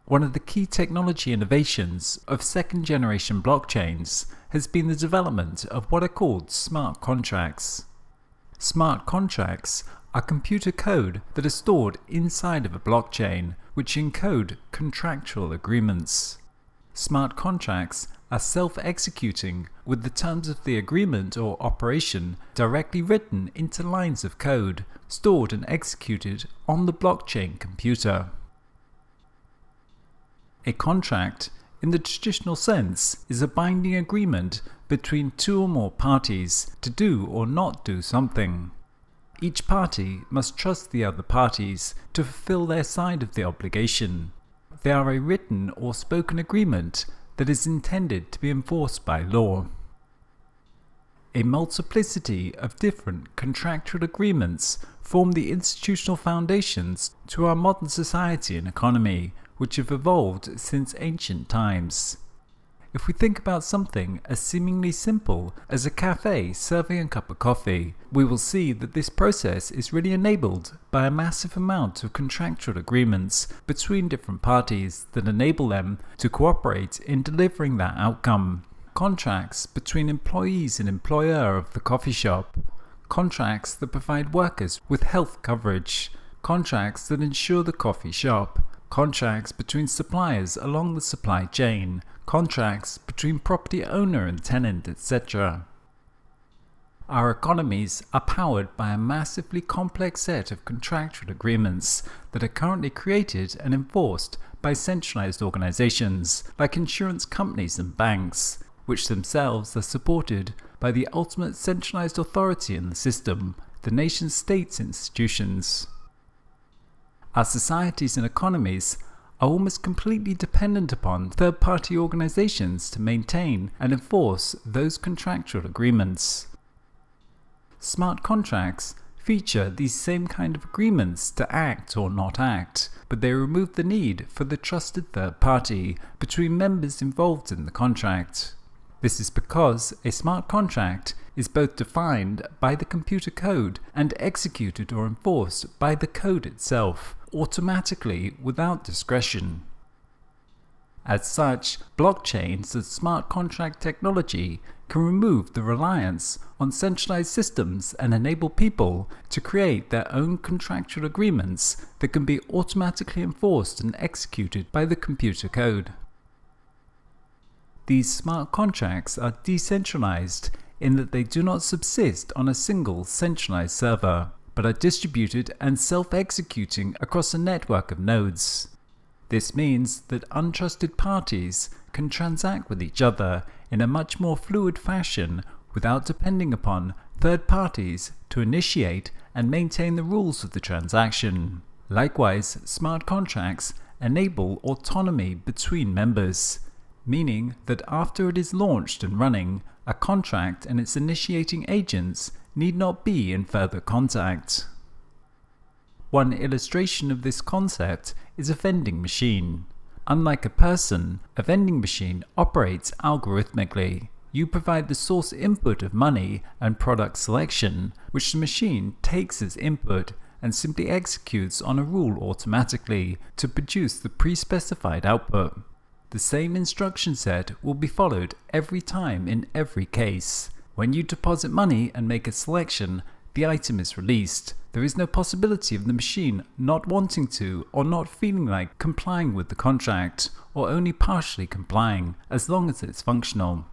One of the key technology innovations of second-generation blockchains has been the development of what are called smart contracts. Smart contracts are computer code that are stored inside of a blockchain, which encode contractual agreements. Smart contracts are self-executing, with the terms of the agreement or operation directly written into lines of code, stored and executed on the blockchain computer. A contract, in the traditional sense, is a binding agreement between two or more parties to do or not do something. Each party must trust the other parties to fulfill their side of the obligation. They are a written or spoken agreement that is intended to be enforced by law. A multiplicity of different contractual agreements form the institutional foundations to our modern society and economy, which have evolved since ancient times. If we think about something as seemingly simple as a cafe serving a cup of coffee, we will see that this process is really enabled by a massive amount of contractual agreements between different parties that enable them to cooperate in delivering that outcome. Contracts between employees and employer of the coffee shop, contracts that provide workers with health coverage, contracts that ensure the coffee shop, contracts between suppliers along the supply chain, contracts between property owner and tenant, etc. Our economies are powered by a massively complex set of contractual agreements that are currently created and enforced by centralized organizations like insurance companies and banks, which themselves are supported by the ultimate centralized authority in the system, the nation-state's institutions. Our societies and economies are almost completely dependent upon third-party organizations to maintain and enforce those contractual agreements. Smart contracts feature these same kind of agreements to act or not act, but they remove the need for the trusted third party between members involved in the contract. This is because a smart contract is both defined by the computer code and executed or enforced by the code itself, automatically without discretion. As such, blockchains and smart contract technology can remove the reliance on centralized systems and enable people to create their own contractual agreements that can be automatically enforced and executed by the computer code. These smart contracts are decentralized in that they do not subsist on a single centralized server, but are distributed and self-executing across a network of nodes. This means that untrusted parties can transact with each other in a much more fluid fashion without depending upon third parties to initiate and maintain the rules of the transaction. Likewise, smart contracts enable autonomy between members, meaning that after it is launched and running, a contract and its initiating agents need not be in further contact. One illustration of this concept is a vending machine. Unlike a person, a vending machine operates algorithmically. You provide the source input of money and product selection, which the machine takes as input and simply executes on a rule automatically to produce the pre-specified output. The same instruction set will be followed every time in every case. When you deposit money and make a selection, the item is released. There is no possibility of the machine not wanting to or not feeling like complying with the contract, or only partially complying, as long as it's functional.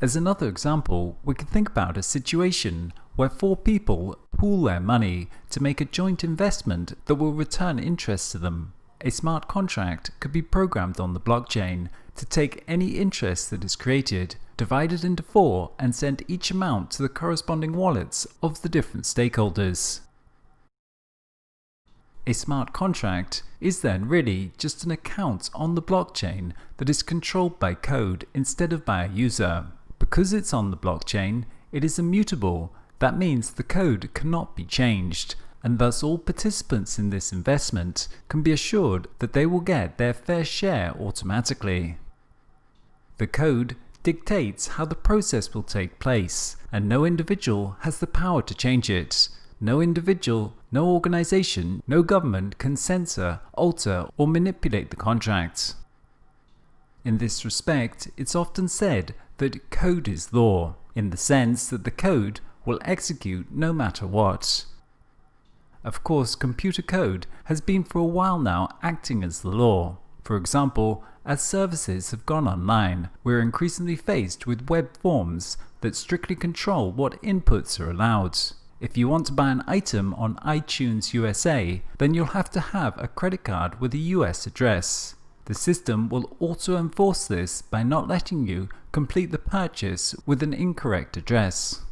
As another example, we can think about a situation where four people pool their money to make a joint investment that will return interest to them. A smart contract could be programmed on the blockchain to take any interest that is created, divide it into four, and send each amount to the corresponding wallets of the different stakeholders. A smart contract is then really just an account on the blockchain that is controlled by code instead of by a user. Because it's on the blockchain, it is immutable. That means the code cannot be changed, and thus all participants in this investment can be assured that they will get their fair share automatically. The code dictates how the process will take place, and no individual has the power to change it. No individual No organization, no government can censor, alter, or manipulate the contract. In this respect, it's often said that code is law, in the sense that the code will execute no matter what. Of course, computer code has been for a while now acting as the law. For example, as services have gone online, we're increasingly faced with web forms that strictly control what inputs are allowed. If you want to buy an item on iTunes USA, then you'll have to have a credit card with a US address. The system will also enforce this by not letting you complete the purchase with an incorrect address.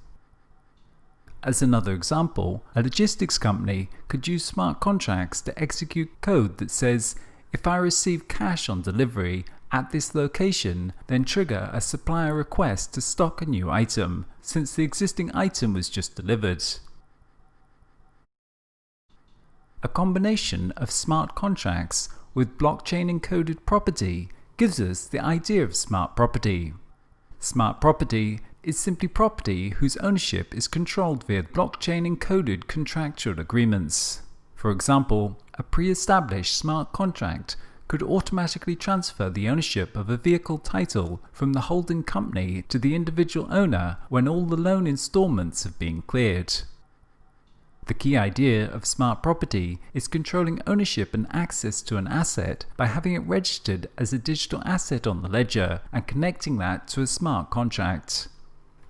As another example, a logistics company could use smart contracts to execute code that says, if I receive cash on delivery at this location, then trigger a supplier request to stock a new item, since the existing item was just delivered. A combination of smart contracts with blockchain encoded property gives us the idea of smart property. Smart property is simply property whose ownership is controlled via blockchain encoded contractual agreements. For example, a pre-established smart contract could automatically transfer the ownership of a vehicle title from the holding company to the individual owner when all the loan installments have been cleared. The key idea of smart property is controlling ownership and access to an asset by having it registered as a digital asset on the ledger and connecting that to a smart contract.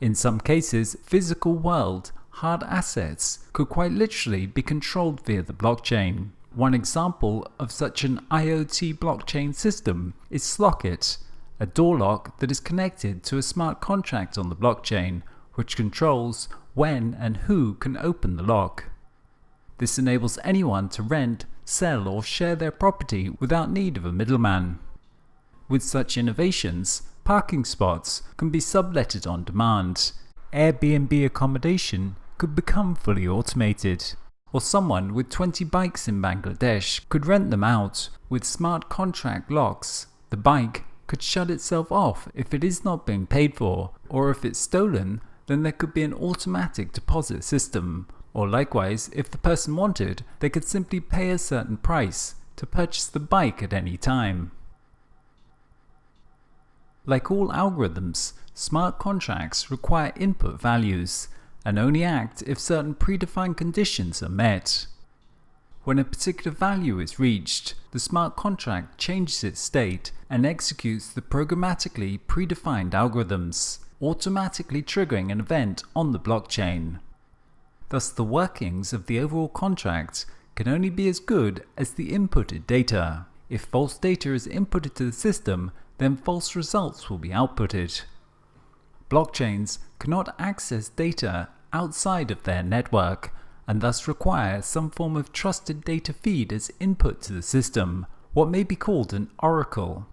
In some cases, physical world, hard assets could quite literally be controlled via the blockchain. One example of such an IoT blockchain system is Slockit, a door lock that is connected to a smart contract on the blockchain, which controls when and who can open the lock. This enables anyone to rent, sell, or share their property without need of a middleman. With such innovations, parking spots can be subletted on demand. Airbnb accommodation could become fully automated. Or someone with 20 bikes in Bangladesh could rent them out. With smart contract locks, the bike could shut itself off if it is not being paid for, or if it's stolen, then there could be an automatic deposit system. Or likewise, if the person wanted, they could simply pay a certain price to purchase the bike at any time. Like all algorithms, smart contracts require input values and only act if certain predefined conditions are met. When a particular value is reached, the smart contract changes its state and executes the programmatically predefined algorithms, automatically triggering an event on the blockchain. Thus, the workings of the overall contract can only be as good as the inputted data. If false data is inputted to the system, then false results will be outputted. Blockchains cannot access data outside of their network, and thus require some form of trusted data feed as input to the system, what may be called an oracle.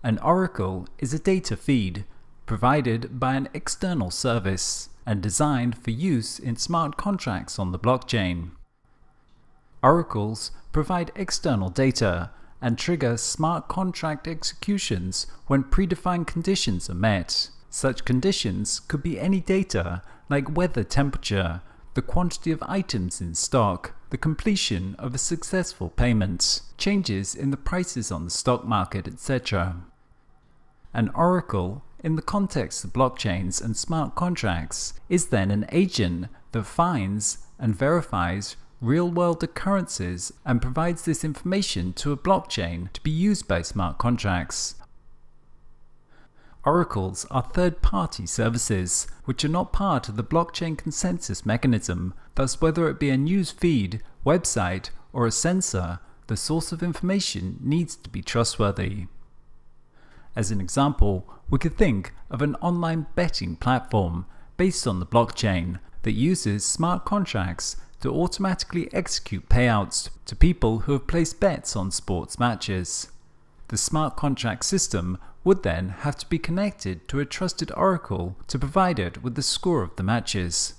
An oracle is a data feed provided by an external service and designed for use in smart contracts on the blockchain. Oracles provide external data and trigger smart contract executions when predefined conditions are met. Such conditions could be any data like weather temperature, the quantity of items in stock, the completion of a successful payment, changes in the prices on the stock market, etc. An oracle, in the context of blockchains and smart contracts, is then an agent that finds and verifies real-world occurrences and provides this information to a blockchain to be used by smart contracts. Oracles are third-party services which are not part of the blockchain consensus mechanism. Thus, whether it be a news feed, website, or a sensor, the source of information needs to be trustworthy. As an example, we could think of an online betting platform based on the blockchain that uses smart contracts to automatically execute payouts to people who have placed bets on sports matches. The smart contract system would then have to be connected to a trusted oracle to provide it with the score of the matches.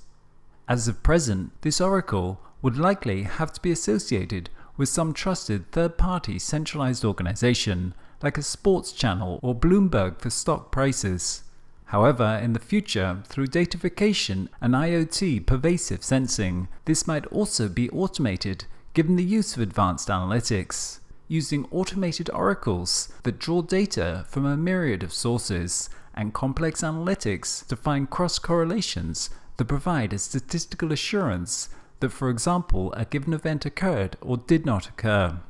As of present, this oracle would likely have to be associated with some trusted third-party centralized organization like a sports channel or Bloomberg for stock prices. However, in the future, through datafication and IoT pervasive sensing, this might also be automated given the use of advanced analytics, using automated oracles that draw data from a myriad of sources and complex analytics to find cross-correlations that provide a statistical assurance that, for example, a given event occurred or did not occur.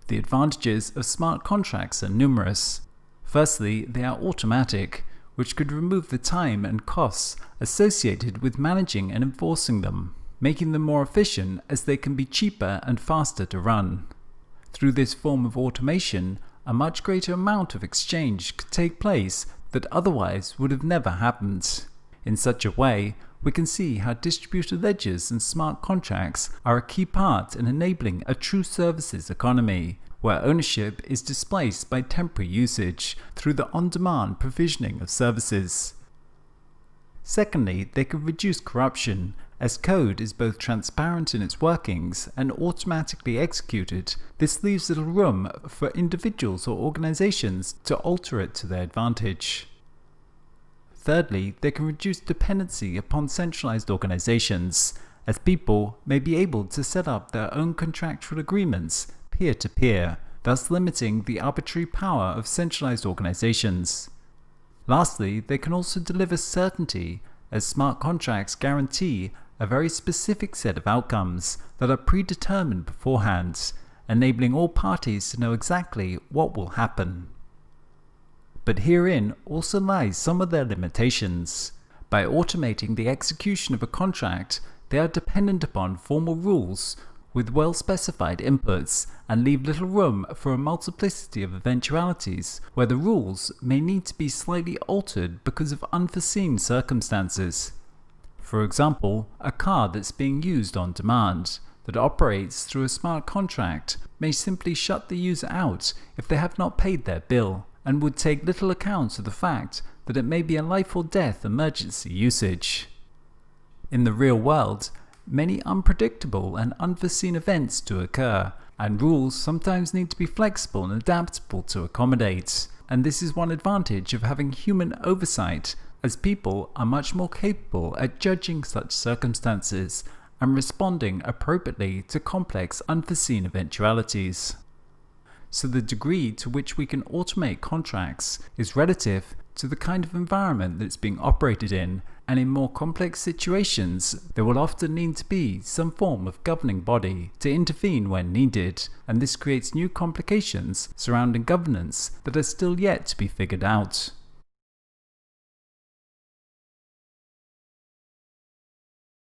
The advantages of smart contracts are numerous. Firstly, they are automatic, which could remove the time and costs associated with managing and enforcing them, making them more efficient as they can be cheaper and faster to run. Through this form of automation, a much greater amount of exchange could take place that otherwise would have never happened. In such a way, we can see how distributed ledgers and smart contracts are a key part in enabling a true services economy, where ownership is displaced by temporary usage through the on-demand provisioning of services. Secondly, they can reduce corruption, as code is both transparent in its workings and automatically executed. This leaves little room for individuals or organizations to alter it to their advantage. Thirdly, they can reduce dependency upon centralized organizations, as people may be able to set up their own contractual agreements peer-to-peer, thus limiting the arbitrary power of centralized organizations. Lastly, they can also deliver certainty, as smart contracts guarantee a very specific set of outcomes that are predetermined beforehand, enabling all parties to know exactly what will happen. But herein also lies some of their limitations. By automating the execution of a contract, they are dependent upon formal rules with well-specified inputs and leave little room for a multiplicity of eventualities where the rules may need to be slightly altered because of unforeseen circumstances. For example, a car that's being used on demand that operates through a smart contract may simply shut the user out if they have not paid their bill, and would take little account of the fact that it may be a life or death emergency usage. In the real world, many unpredictable and unforeseen events do occur, and rules sometimes need to be flexible and adaptable to accommodate. And this is one advantage of having human oversight, as people are much more capable at judging such circumstances and responding appropriately to complex unforeseen eventualities. So the degree to which we can automate contracts is relative to the kind of environment that's being operated in, and in more complex situations, there will often need to be some form of governing body to intervene when needed, and this creates new complications surrounding governance that are still yet to be figured out.